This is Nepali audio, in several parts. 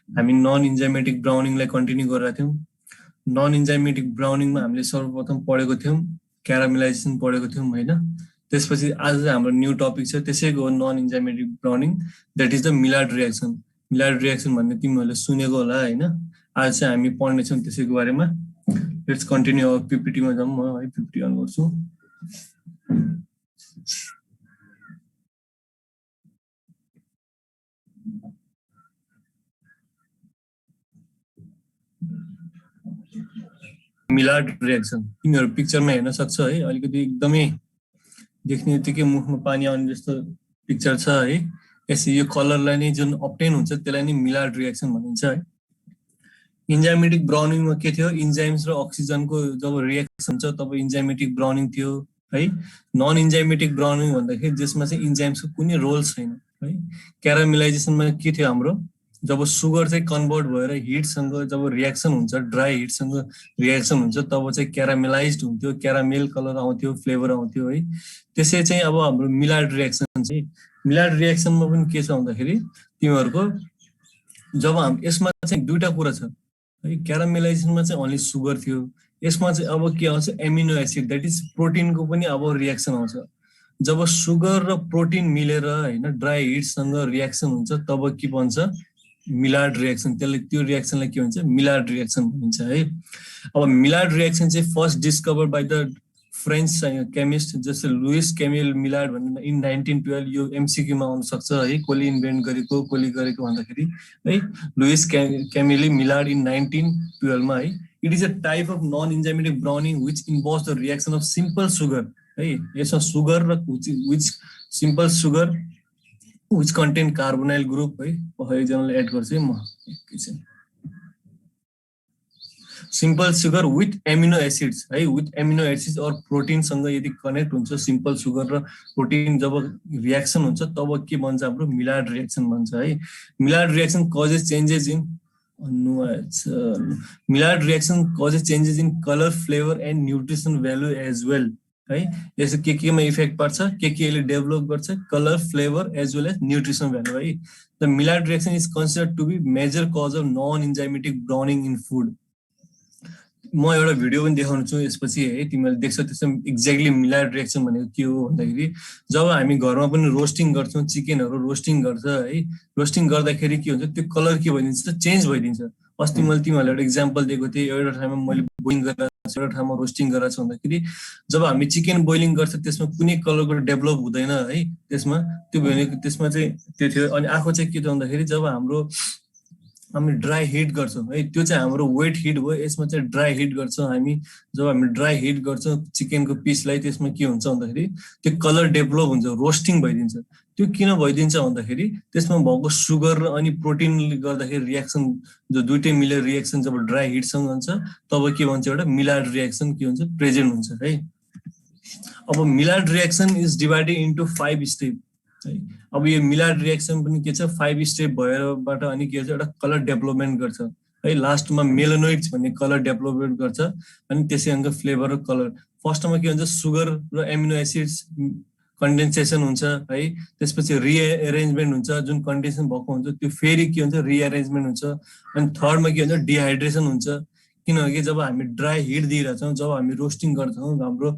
हामी नन इन्जाइमेटिक ब्राउनिङलाई कन्टिन्यू गरिरहेका थियौँ। नन इन्जाइमेटिक ब्राउनिङमा हामीले सर्वप्रथम पढेको थियौँ क्यारामेलाइजेसन पढेको थियौँ हैन। त्यसपछि आज हाम्रो न्यू टपिक छ त्यसैको हो non enzymatic browning, that is the Maillard reaction. Maillard reaction भन्ने तिमीहरूले सुनेको होला हैन। आज चाहिँ हामी पढ्नेछौँ त्यसैको बारेमा। लेट्स कन्टिन्यू अब पीपीटीमा जाउँ। म है पीपीटी अन गर्छु। मिलार्ड रिएक्सन तिमीहरू पिक्चरमा हेर्न सक्छ है। अलिकति एकदमै देख्ने बित्तिकै मुखमा पानी आउने जस्तो पिक्चर छ है। यसै यो कलरलाई नै जुन अप्टेन हुन्छ त्यसलाई नै मिलार्ड रिएक्सन भनिन्छ है। इन्जाइमेटिक ब्राउनिङमा के थियो, इन्जाइम्स र अक्सिजनको जब रिएक्सन हुन्छ तब इन्जाइमेटिक ब्राउनिङ थियो है। नन इन्जाइमेटिक ब्राउनिङ भन्दाखेरि जसमा चाहिँ इन्जाइम्सको कुनै रोल छैन है। क्यारामेलाइजेसनमा के थियो हाम्रो, जब सुगर चाहिँ कन्भर्ट भएर हिटसँग जब रिएक्सन हुन्छ, ड्राई हिटसँग रिएक्सन हुन्छ तब चाहिँ क्यारामेलाइज्ड हुन्थ्यो, क्यारामेल कलर आउँथ्यो, फ्लेभर आउँथ्यो है। त्यसै चाहिँ अब हाम्रो मिलार्ड रिएक्सन चाहिँ, मिलार्ड रिएक्सनमा पनि के छ भन्दाखेरि तिमीहरूको जब यसमा चाहिँ दुईटा कुरा छ है। क्यारामेलाइजेसनमा चाहिँ ओन्ली सुगर थियो, यसमा चाहिँ अब के आउँछ एमिनो एसिड, द्याट इज प्रोटिनको पनि अब रिएक्सन आउँछ। जब सुगर र प्रोटिन मिलेर हैन ड्राई हिटसँग रिएक्सन हुन्छ तब के भन्छ मिलार्ड रिएक्सन। त्यसले त्यो रिएक्सनलाई के भन्छ मिलार्ड रिएक्सन भनिन्छ है। अब मिलार्ड रिएक्सन चाहिँ first discover by the French chemist जस्तै लुइस कैमिल मिलार्ड भन्ने इन 1912। यो एमसीक्यूमा आउन सक्छ है, कसले इन्भेन्ट गरेको कसले गरेको भन्दाखेरि है लुइस कैमिल मिलार्ड इन 1912 मा है। It is a type of non enzymatic browning which involves the reaction of simple sugar है। यसमा सुगर र which simple sugar which contain carbonyl group है। एकजनाले एड गर्छु है म एकैछिन। Simple sugar with amino acids है, विथ एमिनो एसिड्स और प्रोटिन सँग यदि कनेक्ट हुन्छ सिम्पल सुगर र प्रोटिन जब रिएक्सन हुन्छ तब के भन्छ हाम्रो मिलार्ड रिएक्सन भन्छ है। Maillard reaction causes changes in Maillard reaction causes changes in colour, flavour and nutrition value as well है। यसो केमा इफेक्ट पर्छ, केले डेभलप गर्छ colour, flavour as well as nutrition value है। The Maillard reaction is considered to be major cause of non enzymatic browning in food. म एउटा भिडियो पनि देखाउँछु यसपछि है, तिमीहरूले देख्छौ त्यसमा एक्ज्याक्टली मिलार्ड रिएक्सन भनेको के हो भन्दाखेरि जब हामी घरमा पनि रोस्टिङ गर्छौँ, चिकनहरू रोस्टिङ गर्छ है, रोस्टिङ गर्दाखेरि के हुन्छ त्यो कलर के भइदिन्छ चेन्ज भइदिन्छ। अस्ति मैले तिमीहरूलाई एउटा इक्जाम्पल दिएको थिएँ, एउटा ठाउँमा मैले बोइलिङ गरेर एउटा ठाउँमा रोस्टिङ गरेर छ भन्दाखेरि जब हामी चिकन बोइलिङ गर्छ त्यसमा कुनै कलरको डेभलप हुँदैन है। त्यसमा त्यो भनेको त्यसमा चाहिँ त्यो थियो। अनि अर्को चाहिँ के त भन्दाखेरि जब हामी ड्राई हिट गर्छौँ है, त्यो चाहिँ हाम्रो वेट हिट भयो। यसमा चाहिँ ड्राई हिट गर्छौँ हामी। जब हामी ड्राई हिट गर्छौँ चिकनको पिसलाई त्यसमा के हुन्छ भन्दाखेरि त्यो कलर डेभलप हुन्छ, रोस्टिङ भइदिन्छ। त्यो किन भइदिन्छ भन्दाखेरि त्यसमा भएको सुगर र अनि प्रोटिनले गर्दाखेरि रिएक्सन जो दुईटै मिलेर रिएक्सन जब ड्राई हिटसँग हुन्छ तब के भन्छ एउटा मिलार्ड रिएक्सन के हुन्छ प्रेजेन्ट हुन्छ है। अब Maillard reaction is divided into 5 step है। अब यो मिलार्ड रिएक्सन पनि के छ 5 स्टेप भएरबाट अनि के हुन्छ एउटा कलर डेभलपमेन्ट गर्छ है। लास्टमा मेलानोइड्स भन्ने कलर डेभलपमेन्ट गर्छ अनि त्यसै अंक फ्लेभर र कलर। फर्स्टमा के हुन्छ सुगर र एमिनो एसिड्स कन्डेन्सेसन हुन्छ है। त्यसपछि रिअरेन्जमेन्ट हुन्छ, जुन कन्डेन्सेसन भएको हुन्छ त्यो फेरि के हुन्छ रिअरेन्जमेन्ट हुन्छ। अनि थर्डमा के हुन्छ डिहाइड्रेसन हुन्छ, किनकि जब हामी ड्राई हिट दिइरहेछौँ, जब हामी रोस्टिङ गर्छौँ हाम्रो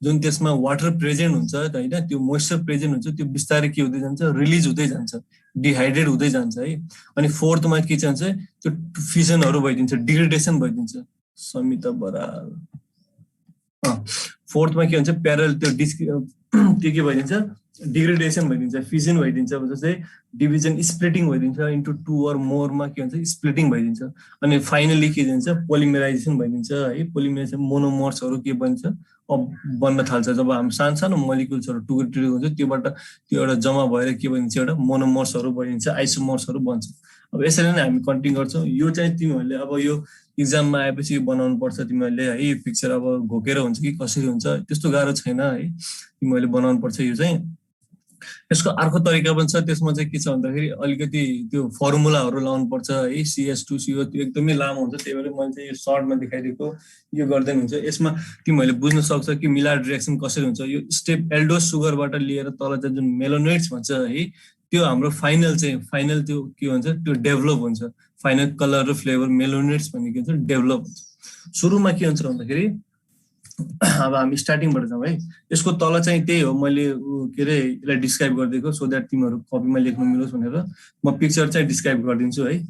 जुन त्यसमा वाटर प्रेजेन्ट हुन्छ हैन, त्यो मोइस्चर प्रेजेन्ट हुन्छ, त्यो बिस्तारै के हुँदै जान्छ रिलिज हुँदै जान्छ, डिहाइड्रेट हुँदै जान्छ है। अनि फोर्थमा के चाहिँ त्यो फिजनहरू भइदिन्छ, डिग्रेडेसन भइदिन्छ। समिता बराल फोर्थमा के हुन्छ प्यारल त्यो के भइदिन्छ डिग्रेडेसन भइदिन्छ, फिजन भइदिन्छ, जस्तै डिभिजन स्प्लिटिङ भइदिन्छ इन्टु 2 or मोरमा के हुन्छ स्प्लिटिङ भइदिन्छ। अनि फाइनली के भइदिन्छ पोलिमराइजेसन भइदिन्छ है। पोलिमराइजेसन मोनोमर्सहरू के बन्छ अब बन्न थाल्छ। जब हामी सानो सानो मोलिक्युल्सहरू टुक्रो हुन्छ त्योबाट त्यो एउटा जम्मा भएर के बनिन्छ एउटा मोनोमर्सहरू बनिन्छ, आइसोमर्सहरू बन्छ। अब यसरी नै हामी कन्टिन्यू गर्छौँ। यो चाहिँ तिमीहरूले अब यो इक्जाममा आएपछि बनाउनु पर्छ तिमीहरूले है। यो पिक्चर अब घोकेर हुन्छ कि कसरी हुन्छ त्यस्तो गाह्रो छैन है, तिमीहरूले बनाउनु पर्छ। यो चाहिँ यसको अर्को तरिका पनि छ, त्यसमा चाहिँ के छ भन्दाखेरि अलिकति त्यो फर्मुलाहरू लाउनु पर्छ है। CH2CO त्यो एकदमै लामो हुन्छ, त्यही भएर मैले चाहिँ यो सर्टमा देखाइदिएको यो गर्दैन हुन्छ। यसमा तिमीहरूले बुझ्न सक्छ कि मिलार्ड रिएक्सन कसरी हुन्छ। यो स्टेप एल्डोज सुगरबाट लिएर तल चाहिँ जुन मेलानोइड्स भन्छ है त्यो हाम्रो फाइनल त्यो के भन्छ त्यो डेभलप हुन्छ फाइनल कलर र फ्लेभर मेलोनेट्स भन्ने के हुन्छ डेभलप हुन्छ सुरुमा के हुन्छ भन्दाखेरि अब हामी स्टार्टिङबाट जाउँ है यसको तल चाहिँ त्यही हो मैले के अरे यसलाई डिस्क्राइब गरिदिएको सो द्याट तिमीहरू कपीमा लेख्नु मिलोस् भनेर म पिक्चर चाहिँ डिस्क्राइब गरिदिन्छु है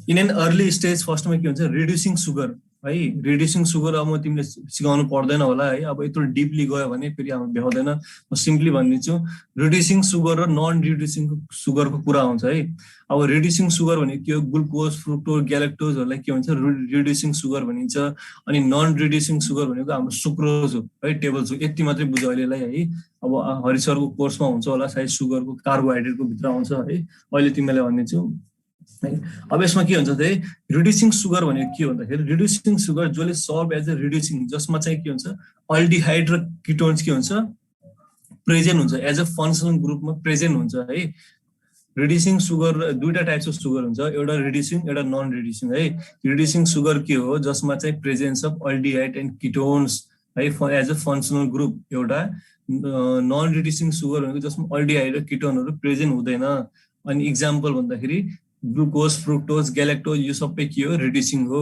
इन एन अर्ली स्टेज फर्स्टमा के हुन्छ रिड्युसिङ सुगर है रिड्युसिङ सुगर अब म तिमीले सिकाउनु पर्दैन होला है अब यत्रो डिपली गयो भने फेरि हाम्रो भ्याउँदैन म सिम्पली भनिदिन्छु रिड्युसिङ सुगर र नन रिड्युसिङ सुगरको कुरा आउँछ है अब रिड्युसिङ सुगर भनेको के हो ग्लुकोज फ्रुक्टोज ग्यालेक्टोजहरूलाई के भन्छ रिड्युसिङ सुगर भनिन्छ अनि नन रिड्युसिङ सुगर भनेको हाम्रो सुक्रोज हो है टेबल सुगर यति मात्रै बुझ्यो अहिलेलाई है अब हरिसरको कोर्समा हुन्छ होला सायद सुगरको कार्बोहाइड्रेटको भित्र आउँछ है अहिले तिमीलाई भनिदिन्छु अब यसमा के हुन्छ त रिड्युसिङ सुगर भनेको के भन्दाखेरि रिड्युसिङ सुगर जसले सर्भ एज अ रिड्युसिङ जसमा चाहिँ के हुन्छ अल्डिहाइड र किटोन्स के हुन्छ प्रेजेन्ट हुन्छ एज अ फङ्सनल ग्रुपमा प्रेजेन्ट हुन्छ है रिड्युसिङ सुगर दुईटा टाइप्स अफ सुगर हुन्छ एउटा रिड्युसिङ एउटा नन रिड्युसिङ है रिड्युसिङ सुगर के हो जसमा चाहिँ presence of aldehyde and ketones है एज अ फङ्सनल ग्रुप एउटा नन रिड्युसिङ सुगर भनेको जसमा अल्डिहाइड र किटोनहरू प्रेजेन्ट हुँदैन अनि इक्जाम्पल भन्दाखेरि ग्लुकोज फ्रुक्टोज ग्यालेक्टोज यो सबै के हो रिड्युसिङ हो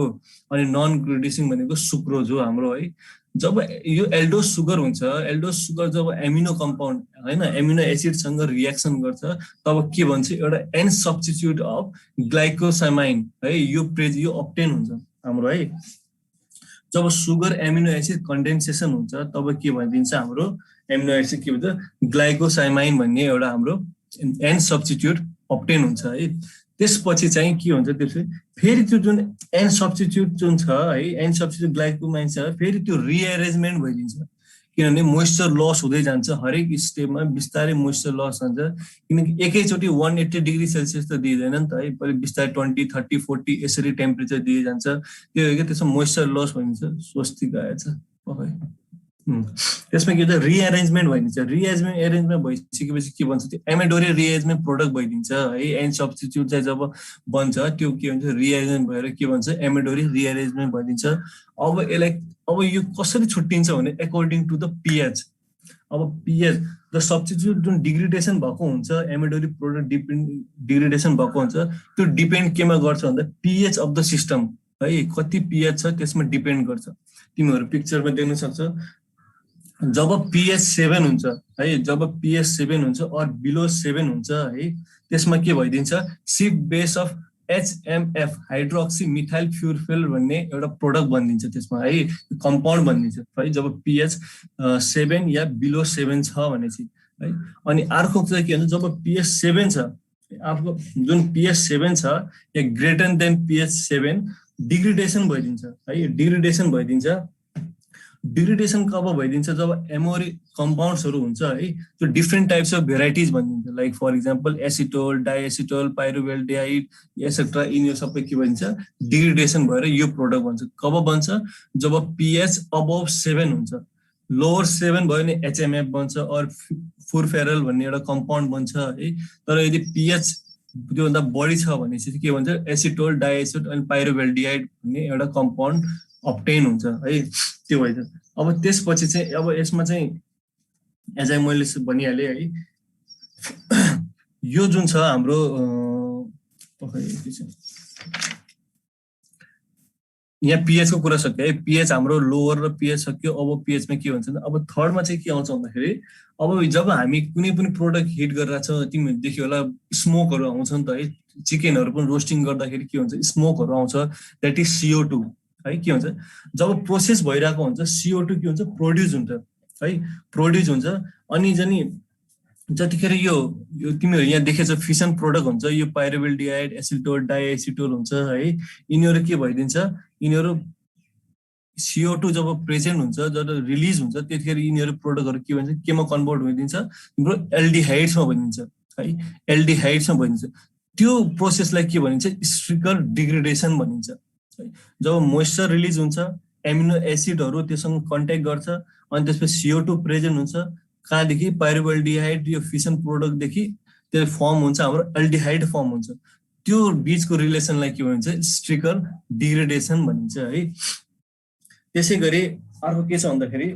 अनि नन रिड्युसिङ भनेको सुक्रोज हो हाम्रो है जब यो एल्डोज सुगर हुन्छ एल्डोज सुगर जब एमिनो कम्पाउन्ड हैन एमिनो एसिडसँग रिएक्सन गर्छ तब के भन्छ एउटा एन सब्स्टिट्युट अफ ग्लाइकोसामाइन है यो अब्टेन हुन्छ हाम्रो है जब सुगर एमिनो एसिड कन्डेन्सेसन हुन्छ तब के भनिदिन्छ हाम्रो एमिनो एसिड के भन्छ ग्लाइकोसामाइन भन्ने एउटा हाम्रो एन सब्स्टिट्युट अब्टेन हुन्छ है त्यसपछि चाहिँ के हुन्छ त्यसपछि फेरि त्यो जुन एन सब्स्टिट्युट जुन छ है एन सब्स्टिट्युट ग्लाइकोसामाइन छ फेरि त्यो रिएरेन्जमेन्ट भइदिन्छ किनभने मोइस्चर लस हुँदै जान्छ हरेक स्टेपमा बिस्तारै मोइस्चर लस हुन्छ किनकि एकैचोटि 180 डिग्री सेल्सियस त दिइँदैन नि त है पहिले बिस्तारै 20 30 40 यसरी टेम्परेचर दिए जान्छ त्यो हो कि त्यसमा मोइस्चर लस भइदिन्छ स्वस्ति गएछ त्यसमा के हुन्छ रिएरेन्जमेन्ट भइदिन्छ रिएरेन्जमेन्ट भइसकेपछि के भन्छ त्यो एमेडोरी रिएरेन्जमेन्ट प्रोडक्ट भइदिन्छ है एन सब्स्टिट्युट चाहिँ जब बन्छ त्यो के हुन्छ रिएरेन्जमेन्ट भएर के भन्छ एमेडोरी रिएरेन्जमेन्ट भइदिन्छ अब यसलाई अब यो कसरी छुट्टिन्छ भने अकर्डिङ टु द पीएच अब पीएच द सब्स्टिट्युट जुन डिग्रेडेसन भएको हुन्छ एमेडोरी प्रोडक्ट डिग्रेडेसन भएको हुन्छ त्यो डिपेन्ड केमा गर्छ भन्दा पीएच अफ द सिस्टम है कति पीएच छ त्यसमा डिपेन्ड गर्छ तिमीहरू पिक्चरमा देख्न सक्छ जब पीएच 7 हुन्छ है जब पीएच 7 हुन्छ अर बिलो 7 हुन्छ है त्यसमा के भइदिन्छ Schiff base of HMF hydroxy methyl furfural भन्ने एउटा प्रोडक्ट बनिन्छ त्यसमा है कम्पाउन्ड बनिन्छ है जब पीएच 7 या बिलो 7 छ भनेपछि है अनि अर्को चाहिँ के हुन्छ जब पीएच 7 छ अर्को जुन पीएच 7 छ या ग्रेटर देन पीएच 7 डिग्रेडेसन भइदिन्छ है डिग्रेडेसन कब भइदिन्छ जब एमोरी कम्पाउन्ड्सहरू हुन्छ है त्यो डिफ्रेन्ट टाइप्स अफ भेराइटिज भनिन्छ like for example acetol diacetyl pyruvaldehyde etcetera यिनीहरू सबै के भन्छ डिग्रेडेसन भएर यो प्रोडक्ट बन्छ कब बन्छ जब पीएच अबभ 7 हुन्छ लोवर 7 भयो भने एचएमएफ बन्छ अर फुरफेरल भन्ने एउटा कम्पाउन्ड बन्छ है तर यदि पीएच त्योभन्दा बढी छ भने चाहिँ के भन्छ एसिटोल डाइएसिटोल अनि पाइरुवेल्डिहाइड भन्ने एउटा कम्पाउन्ड अब्टेन हुन्छ है त्यो भइन्छ अब त्यसपछि चाहिँ अब यसमा चाहिँ एज आई मैले भनिहालेँ है यो जुन छ हाम्रो यहाँ पीएच को कुरा सक्यो है पीएच हाम्रो लोवर र पीएच सक्यो अब पीएचमा के हुन्छ अब थर्डमा चाहिँ के आउँछ भन्दाखेरि अब जब हामी कुनै पनि प्रोडक्ट हिट गरिरहेको छ तिमीहरू देख्यो होला स्मोकहरू आउँछ नि त है चिकनहरू पनि रोस्टिङ गर्दाखेरि के हुन्छ स्मोकहरू आउँछ द्याट इज CO2 है के हुन्छ जब प्रोसेस भइरहेको हुन्छ CO2 के हुन्छ प्रोड्युस हुन्छ है प्रोड्युस हुन्छ अनि जतिखेर यो तिमीहरू यहाँ देखेछ फिसन प्रोडक्ट हुन्छ यो पाइरुवेल्डिहाइड एसिटोल डाइएसिटोल हुन्छ है यिनीहरू के भइदिन्छ यिनीहरू CO2 जब प्रेजेन्ट हुन्छ जब रिलिज हुन्छ त्यतिखेर यिनीहरू प्रोडक्टहरू के भन्छ केमा कन्भर्ट भइदिन्छ तिम्रो एल्डिहाइड्समा भनिन्छ है एल्डिहाइड्समा भनिन्छ त्यो प्रोसेसलाई के भनिन्छ स्ट्रिकल डिग्रेडेसन भनिन्छ जब मोइस्चर रिलिज हुन्छ एमिनो एसिडहरू त्योसँग कन्ट्याक्ट गर्छ अनि त्यसपछि CO2 प्रेजेन्ट हुन्छ कहाँदेखि पाइरुवेल्डिहाइड यो फिसन प्रोडक्टदेखि त्यो फर्म हुन्छ हाम्रो एल्डिहाइड फर्म हुन्छ त्यो बीचको रिलेसनलाई के भनिन्छ स्ट्रिकल डिग्रेडेसन भनिन्छ है त्यसै गरी अर्को के छ भन्दाखेरि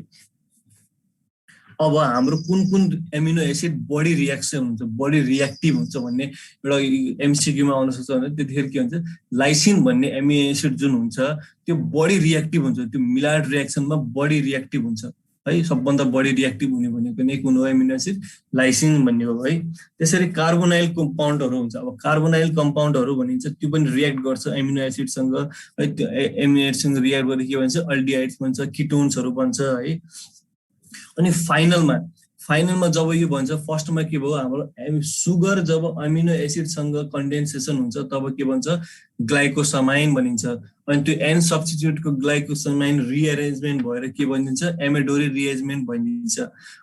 अब हाम्रो कुन कुन एमिनो एसिड बढी रियाक्सन हुन्छ, बढी रियाक्टिभ हुन्छ भन्ने एउटा एमसिक्यूमा आउन सक्छ भने त्यतिखेर के हुन्छ, लाइसिन भन्ने एमिनो एसिड जुन हुन्छ त्यो बढी रियाक्टिभ हुन्छ, त्यो मिलायड रियाक्सनमा बढी रियाक्टिभ हुन्छ है। सबभन्दा बढी रियाक्टिभ हुने भनेको नै कुन हो, एमिनो एसिड लाइसिन भन्ने हो है। त्यसरी कार्बोनाइल कम्पाउन्डहरू हुन्छ। अब कार्बोनाइल कम्पाउन्डहरू भनिन्छ त्यो पनि रियाक्ट गर्छ एमिनो एसिडसँग है। त्यो एमिनो एसिडसँग रियाक्ट गर्दा के भन्छ, अल्डिहाइड्स बन्छ, किटोन्सहरू बन्छ है। अनि फाइनलमा जब यो भन्छ, फर्स्टमा के भयो हाम्रो सुगर जब अमिनो एसिडसँग कन्डेन्सेसन हुन्छ तब के भन्छ, ग्लाइकोसामाइन भनिन्छ। अनि त्यो एन सब्स्टिट्युटको ग्लाइकोसामाइन रिएरेन्जमेन्ट भएर के भनिन्छ, एमेडोरी रिएरेन्जमेन्ट भनिन्छ।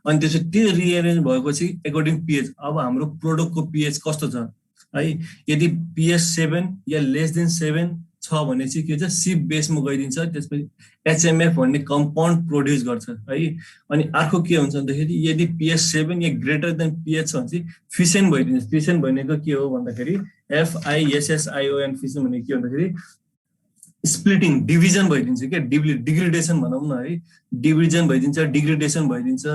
अनि त्यसपछि त्यो रिएरेन्ज भएपछि एकोर्डिङ पिएच, अब हाम्रो प्रोडक्टको पिएच कस्तो छ है। यदि पिएच 7 या लेस देन 7 छ भने चाहिँ के हुन्छ, सिप बेसमा गइदिन्छ, त्यसपछि एचएमएफ भन्ने कम्पाउन्ड प्रोड्युस गर्छ है। अनि अर्को के हुन्छ भन्दाखेरि यदि पिएच 7 या ग्रेटर देन पिएच छ भने चाहिँ फिसेन भइदिन्छ। फिसेन भनेको के हो भन्दाखेरि FISSION, फिसेन भनेको के भन्दाखेरि स्प्लिटिङ, डिभिजन भइदिन्छ क्या, डिग्रेडेसन भनौँ न है, डिभिजन भइदिन्छ, डिग्रेडेसन भइदिन्छ,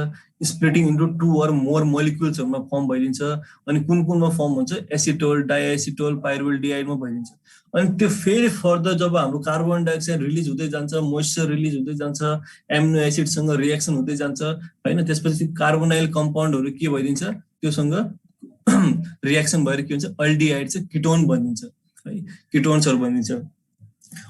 स्प्लिटिङ इन्टु 2 or more मोलिक्युल्सहरूमा फर्म भइदिन्छ। अनि कुन कुनमा फर्म हुन्छ, एसिटोल, डाइएसिटोल, पाइरुवेल्डिहाइडमा भइदिन्छ। अनि त्यो फेरि फर्दर जब हाम्रो कार्बन डाइअक्साइड रिलिज हुँदै जान्छ, मोइस्चर रिलिज हुँदै जान्छ, एमिनो एसिडसँग रिएक्सन हुँदै जान्छ होइन, त्यसपछि कार्बोनाइल कम्पाउन्डहरू के भइदिन्छ, त्योसँग रिएक्सन भएर के हुन्छ, अल्डिहाइड चाहिँ किटोन बनिन्छ है, किटोन्सहरू बनिन्छ।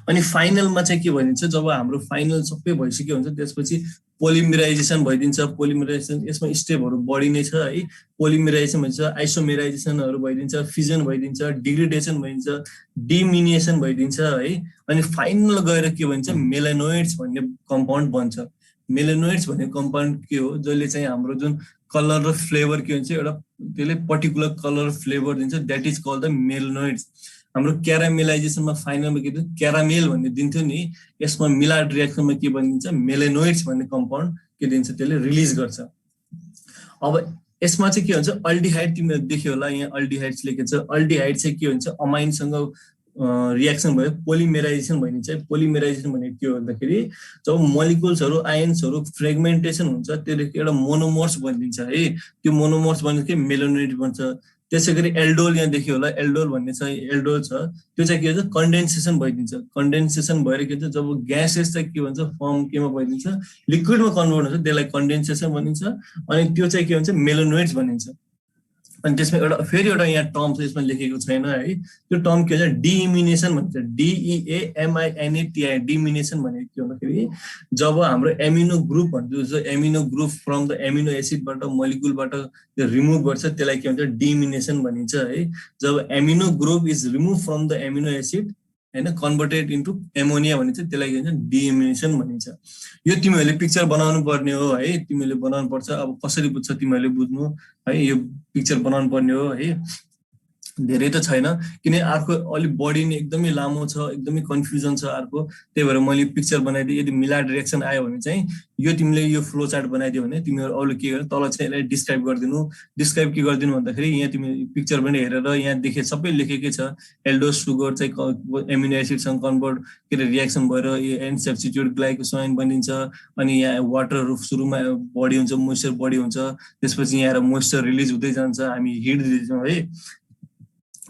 अनि फाइनलमा चाहिँ के भनिन्छ, जब हाम्रो फाइनल सबै भइसक्यो हुन्छ त्यसपछि पोलिमराइजेसन भइदिन्छ। पोलिमराइजेसन यसमा स्टेपहरू बढी नै छ है। पोलिमराइजेसन भइदिन्छ, आइसोमेराइजेसनहरू भइदिन्छ, फिजन भइदिन्छ, डिग्रेडेसन भइदिन्छ, डिमिनेसन भइदिन्छ है। अनि फाइनल गएर के भन्छ, मेलानोइड्स भन्ने कम्पाउन्ड बन्छ। मेलानोइड्स भन्ने कम्पाउन्ड के हो, जसले चाहिँ हाम्रो जुन कलर र फ्लेभर के हुन्छ, एउटा त्यसले पर्टिकुलर कलर फ्लेभर दिन्छ, द्याट इज कल्ड द मेलानोइड्स। हाम्रो क्यारामेलाइजेसनमा फाइनलमा के दिन्छ, क्यारामेल भन्ने दिन्थ्यो नि, यसमा मिलाड रिएक्सनमा के भनिदिन्छ, मेलानोइड्स भन्ने कम्पाउन्ड के दिन्छ, त्यसले रिलिज गर्छ। अब यसमा चाहिँ के हुन्छ, अल्डिहाइड तिमीले देख्यो होला, यहाँ अल्डिहाइड्स लेखेको छ। अल्डिहाइड चाहिँ के हुन्छ, अमाइनसँग रिएक्सन भयो, पोलिमेराइजेसन भनिन्छ। पोलिमेराइजेसन भनेको के हो भन्दाखेरि जब मोलिकुल्सहरू, आयन्सहरू फ्रेगमेन्टेसन हुन्छ, त्यसले एउटा मोनोमर्स बनिदिन्छ है। त्यो मोनोमर्स बनिन्छ कि मेलानोइड बन्छ। त्यसै गरी एल्डोल यहाँ देखियो होला, एल्डोल भन्ने चाहिँ एल्डोल छ, त्यो चाहिँ के भन्छ, कन्डेन्सेसन भइदिन्छ। कन्डेन्सेसन भएर के हुन्छ, जब ग्यासेस चाहिँ के भन्छ, फर्म केमा भइदिन्छ, लिक्विडमा कन्भर्ट हुन्छ, त्यसलाई कन्डेन्सेसन भनिन्छ। अनि त्यो चाहिँ के भन्छ, मेलानोइड्स भनिन्छ। अनि त्यसमा एउटा फेरि एउटा यहाँ टर्म छ, यसमा लेखेको छैन है, त्यो टर्म के भन्छ, डिइमिनेसन भन्छ। DEAMINATI, डिमिनेसन भनेको के भन्दाखेरि जब हाम्रो एमिनो ग्रुप भन्छ, amino group from the amino एसिडबाट, मोलिकुलबाट त्यो रिमुभ गर्छ, त्यसलाई के भन्छ, डिमिनेसन भनिन्छ है। जब amino group is remove from the amino acid हैन, कन्भर्टेड इन्टु एमोनिया भनिन्छ, त्यसलाई के भन्छ, डिइमिनेसन भनिन्छ। यो तिमीहरूले पिक्चर बनाउनु पर्ने हो है, तिमीहरूले बनाउनु पर्छ। अब कसरी बुझ्छ तिमीहरूले बुझ्नु है, यो पिक्चर बनाउनु पर्ने हो है, धेरै त छैन, किन अर्को अलिक बढी नै एकदमै लामो छ, एकदमै कन्फ्युजन छ अर्को, त्यही भएर मैले पिक्चर बनाइदिएँ। यदि मिलाड रिएक्सन आयो भने चाहिँ यो तिमीले यो फ्लो चार्ट बनाइदियो भने तिमीहरू अरू के गर्नु, तल चाहिँ यसलाई डिस्क्राइब गरिदिनु। डिस्क्राइब के गरिदिनु भन्दाखेरि यहाँ तिमी पिक्चर पनि हेरेर यहाँ देखे सबै लेखेकै छ। एल्डोज सुगर चाहिँ एमिनो एसिडसँग कन्भर्ट के अरे रिएक्सन भएर एन सब्स्टिट्युट ग्लाइकोसामाइन बनिन्छ। अनि यहाँ वाटर सुरुमा बढी हुन्छ, मोइस्चर बढी हुन्छ, त्यसपछि यहाँ मोइस्चर रिलिज हुँदै जान्छ, हामी हिट दिन्छौँ है,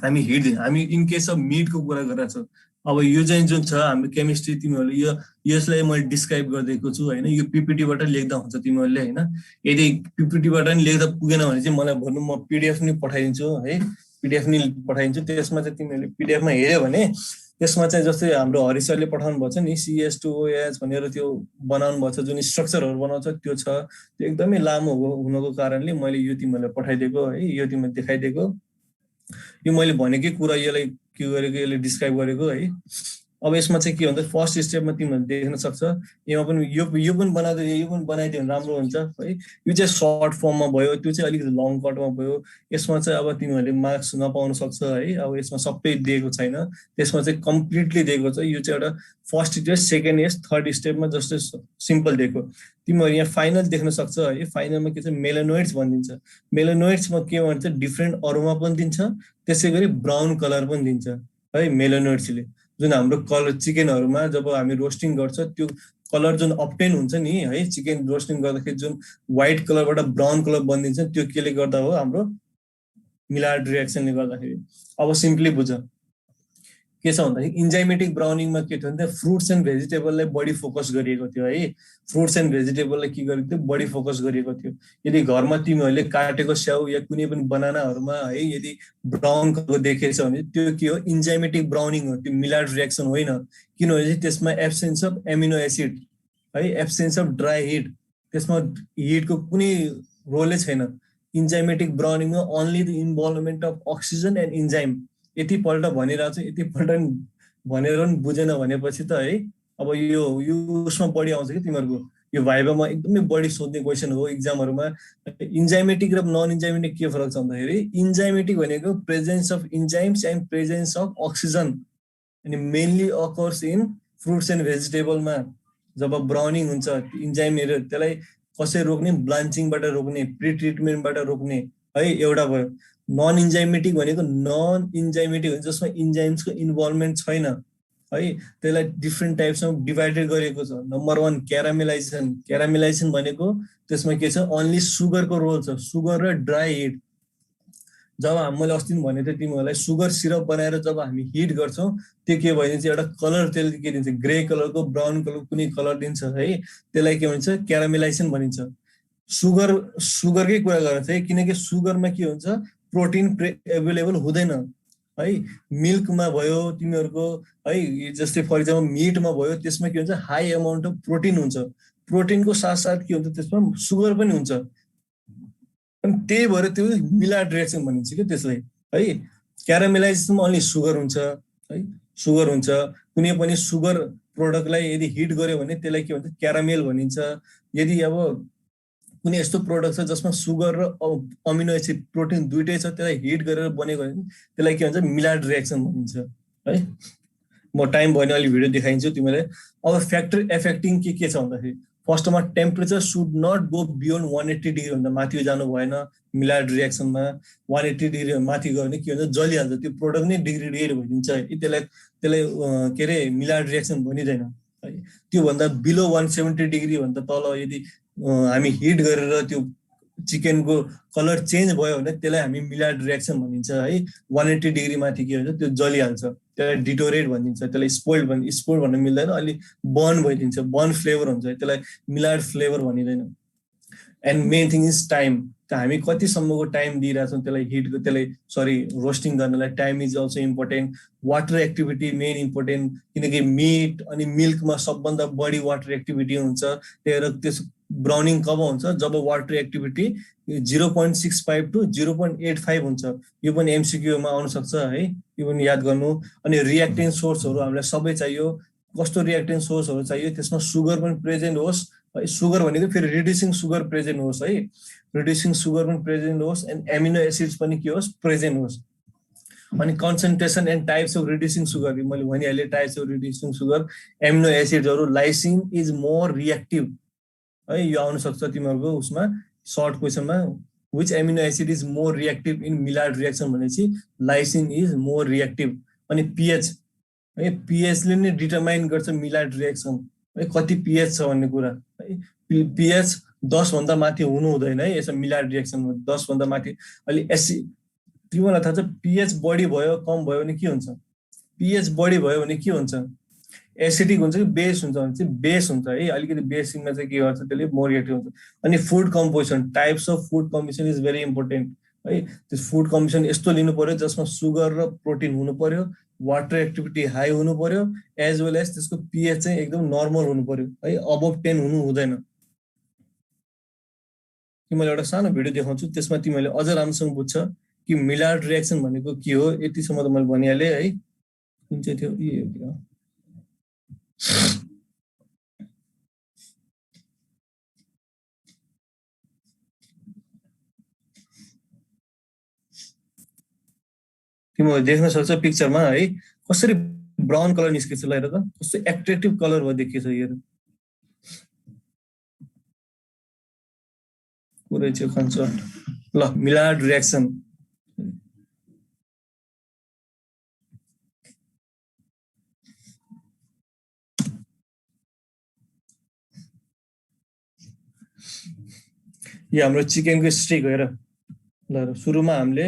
हामी इन केस अफ मिटको कुरा गरेको छौँ। अब यो चाहिँ जुन छ हाम्रो केमिस्ट्री, तिमीहरूले यसलाई मैले डिस्क्राइब गरिदिएको छु होइन, यो पिपिटीबाट लेख्दा हुन्छ तिमीहरूले होइन। यदि पिपिटीबाट नि लेख्दा पुगेन भने चाहिँ मलाई भन्नु, म पिडिएफ नि पठाइदिन्छु है, पिडिएफ नि पठाइदिन्छु। त्यसमा चाहिँ तिमीहरूले पिडिएफमा हेऱ्यो भने त्यसमा चाहिँ जस्तै हाम्रो हरि सरले पठाउनु भएको छ नि, CS2OH भनेर त्यो बनाउनु भएको छ, जुन स्ट्रक्चरहरू बनाउँछ त्यो छ। त्यो एकदमै लामो हुनको कारणले मैले यो तिमीहरूलाई पठाइदिएको है, यो तिमीलाई देखाइदिएको। यो मैले भनेकै कुरा यसलाई के गरेको, यसले डिस्क्राइब गरेको है। अब यसमा चाहिँ के भन्छ, फर्स्ट स्टेपमा तिमीहरूले देख्न सक्छ, यसमा पनि यो पनि बनाइदियो भने राम्रो हुन्छ है। यो चाहिँ सर्ट फर्ममा भयो, त्यो चाहिँ अलिकति लङ कटमा भयो। यसमा चाहिँ अब तिमीहरूले मार्क्स नपाउन सक्छ है। अब यसमा सबै दिएको छैन, त्यसमा चाहिँ कम्प्लिटली दिएको छ। यो चाहिँ एउटा first step, second step, third स्टेपमा जस्तै सिम्पल दिएको। तिमीहरू यहाँ फाइनल देख्न सक्छ है। फाइनलमा के छ, मेलानोइड्स भनिदिन्छ। मेलानोइड्समा के भन्छ, डिफ्रेन्ट अरोमा पनि दिन्छ, त्यसै गरी ब्राउन कलर पनि दिन्छ है मेलानोइड्सले। जुन हाम्रो कलर चिकनहरूमा जब हामी रोस्टिङ गर्छ, त्यो कलर जुन अप्टेन हुन्छ नि है चिकन रोस्टिङ गर्दाखेरि जुन व्हाइट कलरबाट ब्राउन कलर बनिन्छ त्यो केले गर्दा हो हाम्रो मिलार्ड रिएक्सनले गर्दाखेरि अब सिम्पली बुझ के छ भन्दाखेरि इन्जाइमेटिक ब्राउनिङमा के थियो भने फ्रुट्स एन्ड भेजिटेबललाई बढी फोकस गरिएको थियो है फ्रुट्स एन्ड भेजिटेबललाई के गरेको थियो बढी फोकस गरिएको थियो यदि घरमा तिमीहरूले काटेको स्याउ या कुनै पनि बनानाहरूमा है यदि ब्राउन कलरको देखेछ भने त्यो के हो इन्जाइमेटिक ब्राउनिङ हो त्यो मिलार्ड रिएक्सन होइन किनभने त्यसमा एब्सेन्स अफ एमिनो एसिड है एब्सेन्स अफ ड्राई हिट त्यसमा हिटको कुनै रोलै छैन इन्जाइमेटिक ब्राउनिङमा only the involvement of oxygen and enzyme यतिपल्ट भनिरहेको छु यतिपल्ट भनेर पनि बुझेन भनेपछि त है अब यो उसमा बढी आउँछ कि तिमीहरूको यो भाइभामा एकदमै बढी सोध्ने क्वेसन हो इक्जामहरूमा इन्जाइमेटिक र नन इन्जाइमेटिक के फरक छ भन्दाखेरि इन्जाइमेटिक भनेको presence of enzymes and presence of oxygen अनि mainly occurs in fruits and भेजिटेबलमा जब ब्राउनिङ हुन्छ इन्जाइमहरू त्यसलाई कसरी रोक्ने ब्लान्चिङबाट रोक्ने प्री ट्रिटमेन्टबाट रोक्ने है एउटा भयो नन इन्जाइमेटिक भनेको नन इन्जाइमेटिक हुन्छ जसमा इन्जाइम्सको इन्भल्भमेन्ट छैन है त्यसलाई डिफ्रेन्ट टाइप्समा डिभाइडेड गरेको छ नम्बर 1 क्यारामेलाइजेसन भनेको त्यसमा के छ ओन्ली सुगरको रोल छ सुगर र ड्राई हिट जब मैले अस्ति भनेको थिएँ तिमीहरूलाई सुगर सिरप बनाएर जब हामी हिट गर्छौँ त्यो के भइदिन्छ एउटा कलर त्यसले के दिन्छ ग्रे कलरको ब्राउन कलर कुनै कलर दिन्छ है त्यसलाई के भन्छ क्यारामेलाइजेसन भनिन्छ सुगरकै कुरा गरेर चाहिँ किनकि सुगरमा के हुन्छ प्रोटिन एभाइलेबल हुँदैन है मिल्कमा भयो तिमीहरूको है जस्तै फर इक्जाम्पल मिटमा भयो त्यसमा के हुन्छ हाई अमाउन्ट अफ प्रोटिन हुन्छ प्रोटिनको साथसाथ के हुन्छ त्यसमा सुगर पनि हुन्छ अनि त्यही भएर त्यो मिलार्ड रिएक्सन भनिन्छ कि त्यसलाई है क्यारामेलाइजेसनमा ओन्ली सुगर हुन्छ है सुगर हुन्छ कुनै पनि सुगर प्रोडक्टलाई यदि हिट गर्यो भने त्यसलाई के भन्छ क्यारामेल भनिन्छ यदि अब कुनै यस्तो प्रोडक्ट छ जसमा सुगर र अमिनो एसिड प्रोटिन दुइटै छ त्यसलाई हिट गरेर बनेको भने त्यसलाई के भन्छ मिलार्ड रिएक्सन भनिन्छ है म टाइम भयो भने अलि भिडियो देखाइदिन्छु तिमीलाई अब फ्याक्टर एफेक्टिङ के छ भन्दाखेरि फर्स्टमा temperature should not go beyond 180 degree भन्दा माथि जानु भएन मिलार्ड रिएक्सनमा 180 डिग्री माथि गयो भने के हुन्छ जलिहाल्छ त्यो प्रोडक्ट नै डिग्रेडेड भइदिन्छ है त्यसलाई के अरे मिलार्ड रिएक्सन भनिँदैन है त्योभन्दा बिलो 170 डिग्री भन्दा तल यदि हामी हिट गरेर त्यो चिकनको कलर चेन्ज भयो भने त्यसलाई हामी मिलार्ड रिएक्सन भनिन्छ है 180 डिग्री माथि के हुन्छ त्यो जलिहाल्छ त्यसलाई डिटोरेट भनिन्छ त्यसलाई स्पोइल भन्न मिल्दैन अलि बर्न भइदिन्छ बर्न फ्लेभर हुन्छ त्यसलाई मिलार्ड फ्लेभर भनिँदैन and main thing is time हामी कतिसम्मको टाइम दिइरहेछौँ त्यसलाई त्यसलाई रोस्टिङ गर्नलाई time is also important water activity main important किनकि मिट अनि मिल्कमा सबभन्दा बढी वाटर एक्टिभिटी हुन्छ त्यही भएर त्यस ब्राउनिङ कब हुन्छ जब वाटर एक्टिभिटी 0.65 टु 0.85 हुन्छ यो पनि एमसिक्यूमा आउन सक्छ है यो पनि याद गर्नु अनि रिएक्टेन्ट सोर्सहरू हामीलाई सबै चाहियो कस्तो रिएक्टेन्ट सोर्सहरू चाहियो त्यसमा सुगर पनि प्रेजेन्ट होस् सुगर भनेको फेरि रिड्युसिङ सुगर प्रेजेन्ट होस् है रिड्युसिङ सुगर पनि प्रेजेन्ट होस् एन्ड एमिनो एसिड्स पनि के होस् प्रेजेन्ट होस् अनि concentration and types of reducing sugar मैले भनिहालेँ types of reducing sugar amino एसिड्सहरू लाइसिन इज मोर रिएक्टिभ है यो आउन सक्छ तिमीहरूको उसमा सर्ट क्वेसनमा which amino acid is more reactive in Maillard reaction भनेपछि लाइसिन इज मोर रिएक्टिभ अनि पिएच है पिएचले नै डिटरमाइन गर्छ मिलार्ड रिएक्सन है कति पिएच छ भन्ने कुरा है पिएच 10 भन्दा माथि हुनु हुँदैन है यसो मिलार्ड रिएक्सनमा 10 भन्दा माथि अलि तिमीलाई थाहा छ पिएच बढी भयो कम भयो भने के हुन्छ पिएच बढी भयो भने के हुन्छ एसिडिक हुन्छ कि बेस हुन्छ भने चाहिँ बेस हुन्छ है अलिकति बेसिङमा चाहिँ के गर्छ त्यसले मोर रिएक्टिभ हुन्छ अनि food composition types of food composition is very important है त्यो फुड कम्पोजिसन यस्तो लिनु पर्यो जसमा सुगर र प्रोटिन हुनु पर्यो वाटर एक्टिभिटी हाई हुनु पर्यो एज वेल एज त्यसको पिएच चाहिँ एकदम नर्मल हुनु पर्यो है अबभ 10 हुनु हुँदैन तिमीलाई एउटा सानो भिडियो देखाउँछु त्यसमा तिमीले अझ राम्रोसँग बुझ्छ कि मिलार्ड रिएक्सन भनेको के हो यतिसम्म त मैले भनिहालेँ है कुन चाहिँ थियो तिमीले देख्न सक्छ पिक्चरमा है कसरी ब्राउन कलर निस्केछ ल हेर त कस्तो एट्र्याक्टिभ कलर भयो देखिन्छ हेर पुरै चाहिँ कन्सेप्ट ल मिलार्ड रिएक्सन यो हाम्रो चिकनको स्टिक हो र ल सुरुमा हामीले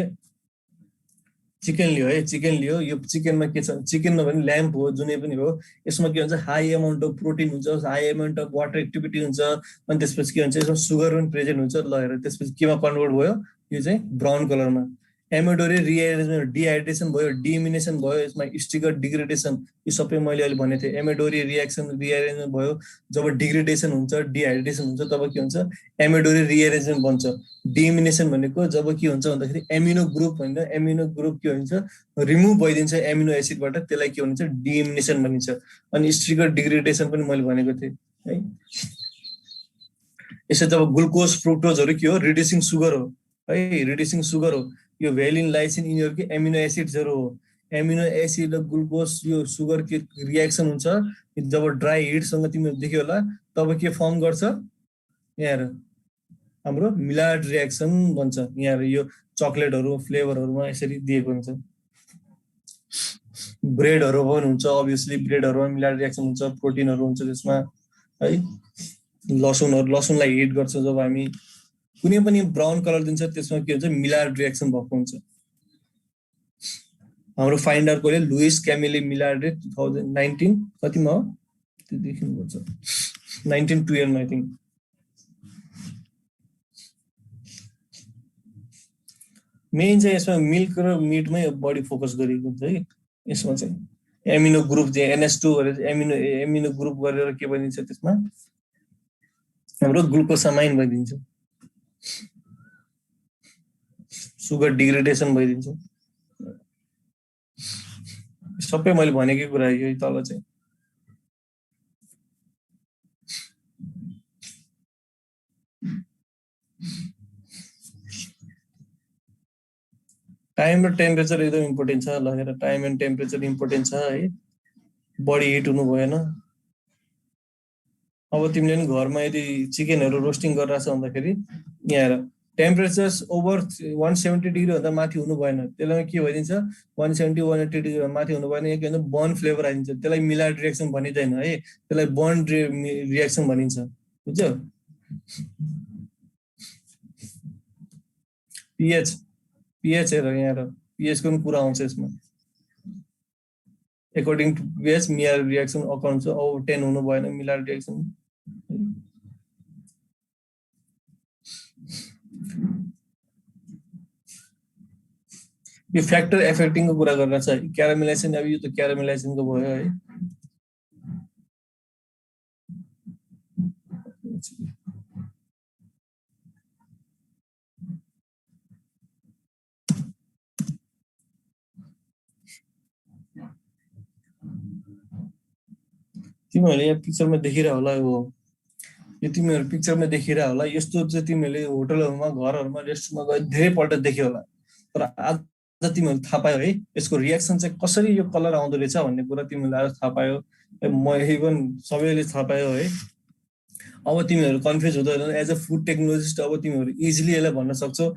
चिकन लियो है चिकन लियो यो चिकनमा के छ चिकन नभने ल्याम्प हो जुनै पनि हो यसमा के हुन्छ हाई अमाउन्ट अफ प्रोटिन हुन्छ high amount of water activity हुन्छ अनि त्यसपछि के हुन्छ यसमा सुगर पनि प्रेजेन्ट हुन्छ ल हेर त्यसपछि केमा कन्भर्ट भयो यो चाहिँ ब्राउन कलरमा एमिडोरी रिएरेन्जमेन्ट डिहाइड्रेसन भयो डिमिनेसन भयो यसमा स्टिकर डिग्रेडेसन यो सबै मैले अहिले भनेको थिएँ एमिडोरी रिएक्सन रिएरेन्जमेन्ट भयो जब डिग्रेडेसन हुन्छ डिहाइड्रेसन हुन्छ तब के हुन्छ एमिडोरी रिएरेन्जमेन्ट बन्छ डिमिनेसन भनेको जब के हुन्छ भन्दाखेरि एमिनो ग्रुप होइन एमिनो ग्रुप के भन्छ रिमुभ भइदिन्छ एमिनो एसिडबाट त्यसलाई के भन्छ डिमिनेसन भनिन्छ अनि स्टिकर डिग्रेडेसन पनि मैले भनेको थिएँ है यसै जब ग्लुकोज फ्रुक्टोजहरू के हो रिड्युसिङ सुगर हो है रिड्युसिङ सुगर हो यो भेलिन लाइसिन यिनीहरू के एमिनो एसिड्सहरू हो एमिनो एसिड र ग्लुकोज यो सुगर के रिएक्सन हुन्छ जब ड्राई हिटसँग तिमीहरू देख्यो होला तब के फर्म गर्छ यहाँ हाम्रो मिलार्ड रिएक्सन भन्छ यहाँ यो चकलेटहरू फ्लेभरहरूमा यसरी दिएको हुन्छ ब्रेडहरू पनि हुन्छ अभियसली ब्रेडहरूमा मिलार्ड रिएक्सन हुन्छ प्रोटिनहरू हुन्छ त्यसमा है लसुनलाई हिट गर्छ जब हामी कुनै पनि ब्राउन कलर दिन्छ त्यसमा के हुन्छ मिलार्ड रिएक्सन भएको हुन्छ हाम्रो फाइन्डर कोले लुइस क्यामिले मिलार्ड 2019 कतिमा हो त्यो देखिनुपर्छ 1912 मा आई थिंक मेन चाहिँ यसमा मिल्क र मिटमै बढी फोकस गरिएको हुन्छ है यसमा चाहिँ एमिनो ग्रुप चाहिँ NH2 गरेर एमिनो ग्रुप गरेर के भनिन्छ त्यसमा हाम्रो ग्लुकोसामाइन भइदिन्छ सुगर डिग्रेडेसन भइदिन्छ सबै मैले भनेकै कुरा यो तल चाहिँ टाइम र टेम्परेचर एकदम इम्पोर्टेन्ट छ ल हेर टाइम एन्ड टेम्परेचर इम्पोर्टेन्ट छ है बडी हिट हुनु भएन अब तिमीले नि घरमा यदि चिकनहरु रोस्टिङ गरिरहेछ भन्दाखेरि यहाँ हेर टेम्परेचर ओभर 170 डिग्री भन्दा माथि हुनु भएन त्यसलाई के भइदिन्छ 170 180 डिग्री माथि हुनु भएन के भन्छ बर्न फ्लेभर आइन्छ त्यसलाई मिलार्ड रिएक्सन भनिदैन है त्यसलाई बर्न रिएक्सन भनिन्छ बुझ्यौ पीएच हेर यहाँ हेर पीएच को कुरा आउँछ यसमा according to pH Maillard reaction account छ ओभर 10 हुनु भएन मिलार्ड रिएक्सन यो फ्याक्टर एफेक्टिङ को कुरा गर्न छ क्यारामेलाइजेसन अब यो त क्यारामेलाइजेसन को भयो है तिमीहरुले यहाँ पिक्चरमा देखिरा होला यो तिमीहरु पिक्चरमा देखिरा होला यस्तो चाहिँ तिमीहरुले होटलहरुमा घरहरुमा रेस्टुरेन्टमा गए धेरै पल्ट देख्यो होला तर आज तिमीहरु थाहा पायो है यसको रिएक्सन चाहिँ कसरी यो कलर आउँदो रहेछ भन्ने कुरा तिमीहरुले आज थाहा पायो म इभन सबैले थाहा पायो है अब तिमीहरु कन्फ्युज हुँदैन एज अ फुड टेक्नोलोजिस्ट अब तिमीहरु इजिली यसलाई भन्न सक्छौ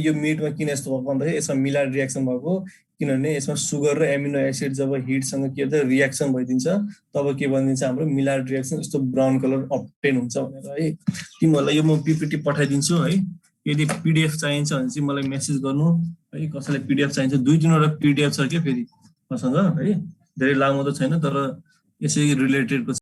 यो मिटमा किन यस्तो भएको भन्दाखेरि यसमा मिलार्ड रिएक्सन भएको किनभने यसमा सुगर र एमिनो एसिड जब हिटसँग के हुन्छ रिएक्सन भइदिन्छ तब के भनिन्छ हाम्रो मिलार्ड रिएक्सन यस्तो ब्राउन कलर अब्टेन हुन्छ भनेर है तिमीहरुलाई यो म पीपीटी पठाइदिन्छु है यदि पीडीएफ चाहिन्छ भने चाहिँ मलाई मेसेज गर्नु है कसैलाई पीडीएफ चाहिन्छ 2-3 वटा पीडीएफ छ के फेरि मसँग है धेरै लामो त छैन तर यसै रिलेटेडको